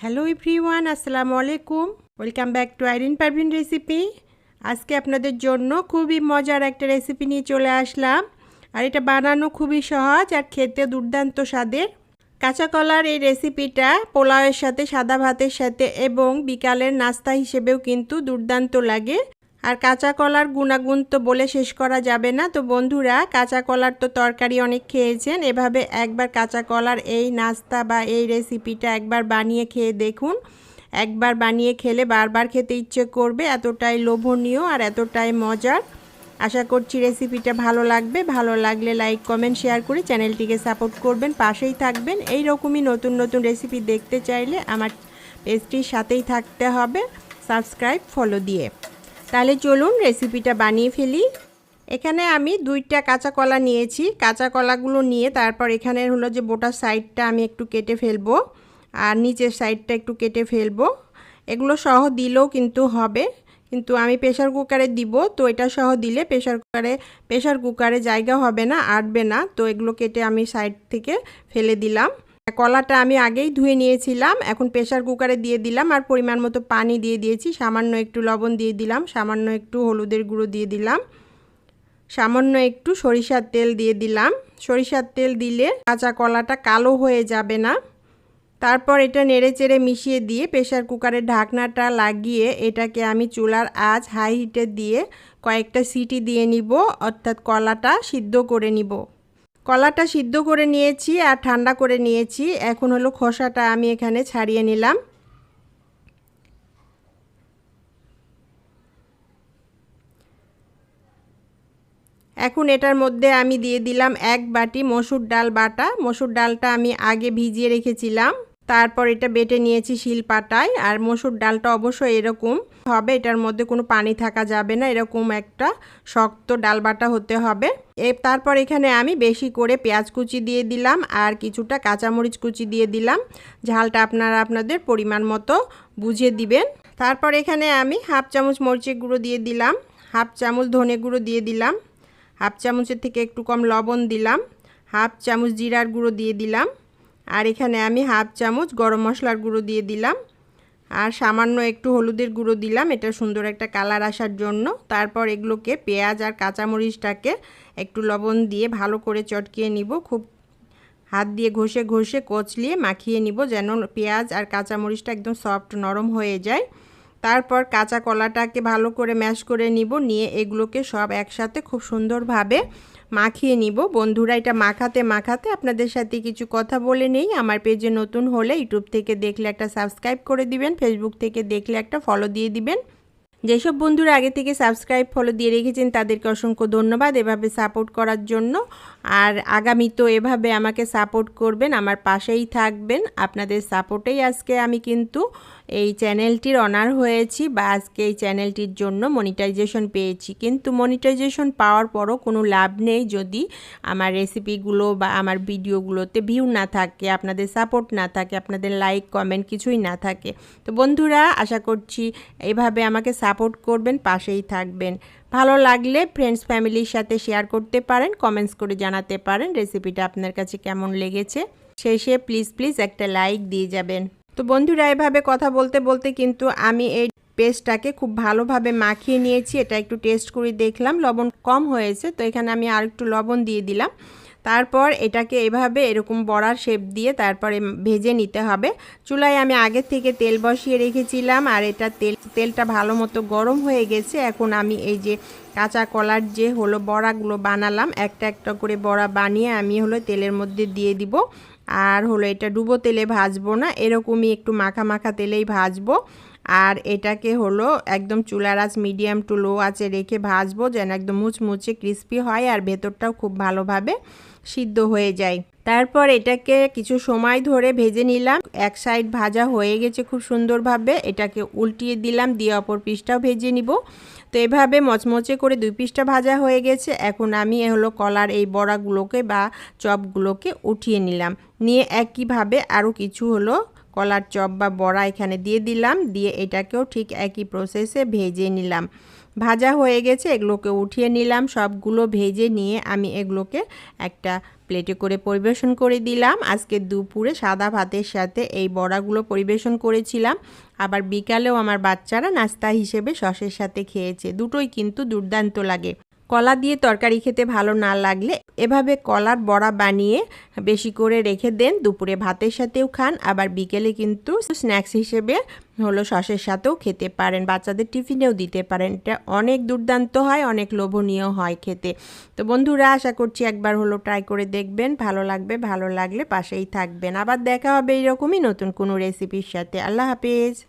Hello everyone, আসসালামু আলাইকুম। Welcome back to Irin Parvin recipe. আজকে আপনাদের জন্য খুবই মজার একটা রেসিপি নিয়ে চলে আসলাম। আর এটা বানানো খুবই সহজ আর খেতে দুর্দান্ত স্বাদের। কাঁচা কলার এই রেসিপিটা পোলাওয়ের সাথে, সাদা ভাতের সাথে এবং বিকালের নাস্তা হিসেবেও কিন্তু দুর্দান্ত লাগে। আর কাঁচা কলার গুণাগুণ তো বলে শেষ করা যাবে না। তো বন্ধুরা, কাঁচা কলার তো তরকারি অনেক খেয়েছেন, এভাবে একবার কাঁচা কলার এই নাস্তা বা এই রেসিপিটা একবার বানিয়ে খেয়ে দেখুন। একবার বানিয়ে খেলে বারবার খেতে ইচ্ছে করবে, এতটাই লোভনীয় আর এতটাই মজার। আশা করছি রেসিপিটা ভালো লাগবে। ভালো লাগলে লাইক, কমেন্ট, শেয়ার করে চ্যানেলটিকে সাপোর্ট করবেন, পাশেই থাকবেন। এই রকমই নতুন নতুন রেসিপি দেখতে চাইলে আমার পেজটির সাথেই থাকতে হবে, সাবস্ক্রাইব, ফলো দিয়ে। তাহলে চলুন রেসিপিটা বানিয়ে ফেলি। এখানে আমি 2টা কাঁচা কলা নিয়েছি। কাঁচা কলাগুলো নিয়ে তারপর এখানে হলো যে বোটা সাইডটা আমি একটু কেটে ফেলবো আর নিচের সাইডটা একটু কেটে ফেলবো। এগুলো সহ দিলেও কিন্তু হবে, কিন্তু আমি প্রেশার কুকারে দিব, তো এটা সহ দিলে প্রেশার কুকারে জায়গা হবে না, আটবে না। তো এগুলো কেটে আমি সাইড থেকে ফেলে দিলাম। কলাটা আমি আগেই ধুয়ে নিয়েছিলাম, এখন প্রেশার কুকারে দিয়ে দিলাম আর পরিমাণ মতো পানি দিয়ে দিয়েছি। সামান্য একটু লবণ দিয়ে দিলাম, সামান্য একটু হলুদের গুঁড়ো দিয়ে দিলাম, সামান্য একটু সরিষার তেল দিয়ে দিলাম। সরিষার তেল দিলে কাঁচা কলাটা কালো হয়ে যাবে না। তারপর এটা নেড়েচেড়ে মিশিয়ে দিয়ে প্রেশার কুকারের ঢাকনাটা লাগিয়ে এটাকে আমি চুলার আঁচ হাই হিটে দিয়ে কয়েকটা সিটি দিয়ে নিব, অর্থাৎ কলাটা সিদ্ধ করে নিব। কলাটা সিদ্ধ করে নিয়েছি আর ঠান্ডা করে নিয়েছি। এখন হলো খোসাটা আমি এখানে ছাড়িয়ে নিলাম। এখন এটার মধ্যে আমি দিয়ে দিলাম 1 বাটি মসুর ডাল বাটা। মসুর ডালটা আমি আগে ভিজিয়ে রেখেছিলাম, তারপর এটা বেটে নিয়েছি শিলপাটায়। আর মসুর ডালটা অবশ্যই এরকম হবে, এটার মধ্যে কোনো পানি থাকা যাবে না, এরকম একটা শক্ত ডাল বাটা হতে হবে। তারপর এখানে আমি বেশি করে পেঁয়াজ কুচি দিয়ে দিলাম আর কিছুটা কাঁচামরিচ কুচি দিয়ে দিলাম। ঝালটা আপনারা আপনাদের পরিমাণ মতো বুঝে দিবেন। তারপর এখানে আমি হাফ চামচ মরিচের গুঁড়ো দিয়ে দিলাম, হাফ চামচ ধনে গুঁড়ো দিয়ে দিলাম, হাফ চামচের থেকে একটু কম লবণ দিলাম, হাফ চামচ জিরার গুঁড়ো দিয়ে দিলাম, আর এখানে আমি হাফ চামচ গরম মশলার গুঁড়ো দিয়ে দিলাম আর সামান্য একটু হলুদের গুঁড়ো দিলাম, এটা সুন্দর একটা কালার আসার জন্য। তারপর এগুলোকে পেঁয়াজ আর কাঁচামরিচটাকে একটু লবণ দিয়ে ভালো করে চটকিয়ে নিব, খুব হাত দিয়ে ঘষে ঘষে কচলিয়ে মাখিয়ে নিব যেন পেঁয়াজ আর কাঁচামরিচটা একদম সফট নরম হয়ে যায়। তারপর কাঁচা কলাটাকে ভালো করে ম্যাশ করে নিব, নিয়ে এগুলোকে সব একসাথে খুব সুন্দরভাবে মাখিয়ে নিব। বন্ধুরা, এটা মাখাতে মাখাতে আপনাদের সাথে কিছু কথা বলে নেই। আমার পেজে নতুন হলে ইউটিউব থেকে দেখলে একটা সাবস্ক্রাইব করে দিবেন, ফেসবুক থেকে দেখলে একটা ফলো দিয়ে দিবেন। যেসব বন্ধুরা আগে থেকে সাবস্ক্রাইব, ফলো দিয়ে রেখেছেন তাদেরকে অসংখ্য ধন্যবাদ এভাবে সাপোর্ট করার জন্য। আর আগামী তো এভাবে আমাকে সাপোর্ট করবেন, আমার পাশেই থাকবেন। আপনাদের সাপোর্টেই আজকে আমি কিন্তু এই চ্যানেলটির অনার হয়েছি বা আজকে এই চ্যানেলটির জন্য মনিটাইজেশন পেয়েছি। কিন্তু মনিটাইজেশন পাওয়ার পরও কোনো লাভ নেই যদি আমার রেসিপিগুলো বা আমার ভিডিওগুলোতে ভিউ না থাকে, আপনাদের সাপোর্ট না থাকে, আপনাদের লাইক, কমেন্ট কিছুই না থাকে। তো বন্ধুরা, আশা করছি এইভাবে আমাকে সাপোর্ট করবেন, পাশেই থাকবেন। ভালো লাগলে ফ্রেন্ডস, ফ্যামিলির সাথে শেয়ার করতে পারেন, কমেন্টস করে জানাতে পারেন রেসিপিটা আপনার কাছে কেমন লেগেছে। শেষে প্লিজ একটা লাইক দিয়ে যাবেন। তো বন্ধুরা, এভাবে কথা বলতে বলতে কিন্তু আমি এই পেস্টটাকে খুব ভালোভাবে মাখিয়ে নিয়েছি। এটা একটু টেস্ট করে দেখলাম, লবণ কম হয়েছে, তো এখানে আমি আর একটু লবণ দিয়ে দিলাম। তারপর এটাকে এভাবে এরকম বড়ার শেপ দিয়ে তারপরে ভেজে নিতে হবে। চুলায় আমি আগে থেকে তেল বসিয়ে রেখেছিলাম আর এটা তেলটা ভালো মতো গরম হয়ে গেছে। এখন আমি এই যে কাঁচা কলার যে হলো বড়াগুলো বানালাম, একটা একটা করে বড়া বানিয়ে আমি হলো তেলের মধ্যে দিয়ে দিব। আর হলো এটা ডুবো তেলে ভাজবো না, এরকমই একটু মাখা মাখা তেলেই ভাজবো। আর এটাকে হলো একদম চুলার আঁচ মিডিয়াম টু লো আঁচে রেখে ভাজবো যেন একদম মুচমুচে ক্রিস্পি হয় আর ভেতরটাও খুব ভালোভাবে সিদ্ধ হয়ে যায়। তারপর এটাকে কিছু সময় ধরে ভেজে নিলাম। এক সাইড ভাজা হয়ে গেছে খুব সুন্দরভাবে, এটাকে উল্টিয়ে দিলাম, দিয়ে অপর পিসটাও ভেজে নিব। তো এভাবে মচমচে করে 2 পিসটা ভাজা হয়ে গেছে। এখন আমি হলো কলার এই বড়াগুলোকে বা চপগুলোকে উঠিয়ে নিলাম, নিয়ে একইভাবে আরও কিছু হলো কলার চপ বা বড়া এখানে দিয়ে দিলাম, দিয়ে এটাকেও ঠিক একই প্রসেসে ভেজে নিলাম। ভাজা হয়ে গেছে, এগুলোকে উঠিয়ে নিলাম। সবগুলো ভেজে নিয়ে আমি এগুলোকে একটা প্লেটে করে পরিবেশন করে দিলাম। আজকে দুপুরে সাদা ভাতের সাথে এই বড়াগুলো পরিবেশন করেছিলাম। আবার বিকালেও আমার বাচ্চারা নাস্তা হিসেবে সসের সাথে খেয়েছে। দুটোই কিন্তু দুর্দান্ত লাগে। কলা দিয়ে তরকারি খেতে ভালো না লাগলে এভাবে কলার বড়া বানিয়ে বেশি করে রেখে দেন, দুপুরে ভাতের সাথেও খান, আবার বিকেলে কিন্তু স্ন্যাক্স হিসেবে হলো সসের সাথেও খেতে পারেন, বাচ্চাদের টিফিনেও দিতে পারেন। এটা অনেক দুর্দান্ত হয়, অনেক লোভনীয় হয় খেতে। তো বন্ধুরা, আশা করছি একবার হলো ট্রাই করে দেখবেন, ভালো লাগবে। ভালো লাগলে পাশেই থাকবেন। আবার দেখা হবে এইরকমই নতুন কোনো রেসিপির সাথে। আল্লাহ হাফেজ।